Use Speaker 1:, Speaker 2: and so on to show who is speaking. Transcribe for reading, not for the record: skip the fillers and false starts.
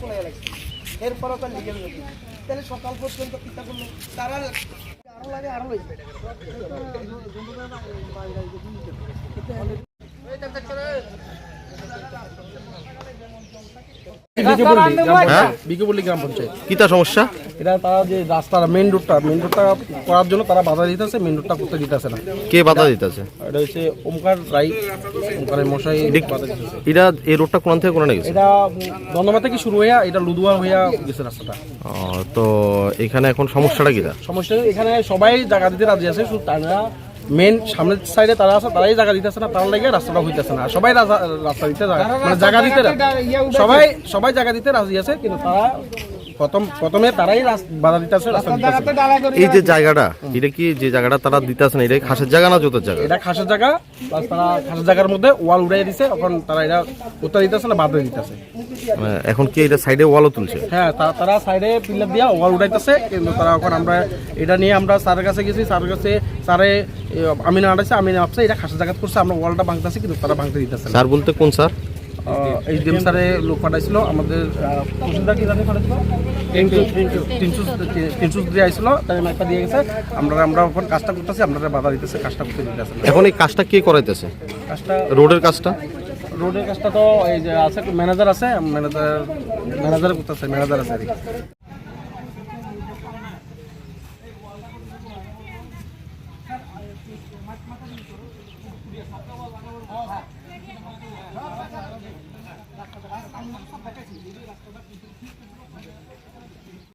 Speaker 1: চলে লাগছে এরপরও তো লিগেল গেছে তাহলে সকাল পর্যন্ত পিতা করলো তারা আরো লাগে আরো লাগবে
Speaker 2: বিকেপল্লী গ্রাম পঞ্চায়েত।
Speaker 3: কিতা সমস্যা?
Speaker 2: এটা তারা যে রাস্তাটা মেইন রোডটা করার জন্য তারা বাধা দিতেছে, মেইন রোডটা করতে দিতেছে না।
Speaker 3: কে বাধা দিতেছে?
Speaker 2: এটা হচ্ছে ওমকার রাই, ওমকারের মশাই বাধা দিতেছে।
Speaker 3: এটা এই রোডটা কোন থেকে কোন গেছে?
Speaker 2: এটা দন্দমা থেকে শুরু হইয়া এটা লুদুয়া হইয়া গেছে রাস্তাটা।
Speaker 3: তো এখানে এখন সমস্যাটা কিটা?
Speaker 2: সমস্যা এখানে সবাই জায়গা দিতে রাজি আছে, শুধু তারা মেন সামনের সাইডে তারা আছে, তারাই জায়গা দিতেছে না, তার লাগে রাস্তাটা হইতেছে না। সবাই রাস্তা দিতে মানে জায়গা দিতে সবাই জায়গা দিতে রাজি আছে, কিন্তু তারা প্রথমে তারাই বাধা দিতেছে রাস্তা দিতেছে।
Speaker 3: এই যে জায়গাটা, এটা কি যে জায়গাটা তারা দিতেছে না, এটা খাসের জায়গা না জোতের জায়গা?
Speaker 2: এটা খাসের জায়গা, প্লাস তারা খাসের জায়গার মধ্যে ওয়াল উড়াই দিছে, এখন তারা এটা উত্তর দিতেছে না, বাধা দিতেছে।
Speaker 3: এখন কি এটা সাইডে ওয়ালও তুলছে?
Speaker 2: হ্যাঁ, তারা সাইডে পিলার দিয়া ওয়াল উঠাইতেছে, কিন্তু তারা এখন আমরা এটা নিয়ে আমরা স্যারের কাছে গেছি, স্যারের কাছে স্যারে আমি না আনাইছে, আমি ভাবছি এটা খাসের জায়গা করছে, আমরা ওয়ালটা ভাঙতেছি, কিন্তু তারা ভাঙতে দিতেছে।
Speaker 3: স্যার বলতে কোন স্যার?
Speaker 2: এই ডিএম স্যারে লোক পাঠাইছিল, আমাদের তহসিলদার কি জানি পাঠাইছিল, তিনশো দিয়ে আইছিল, তাই একটা দিয়ে গেছে। আমরা এখন কাজটা করতেছি, আমরা বাধা দিতেছে, কাজটা করতে দিতেছে।
Speaker 3: এখন এই কাজটা কে করাইতেছে?
Speaker 2: কাজটা
Speaker 3: রোডের কাজটা
Speaker 2: তো এই যে আছে ম্যানেজার আছে, ম্যানেজার করতেছে, ম্যানেজার আছে আর কি।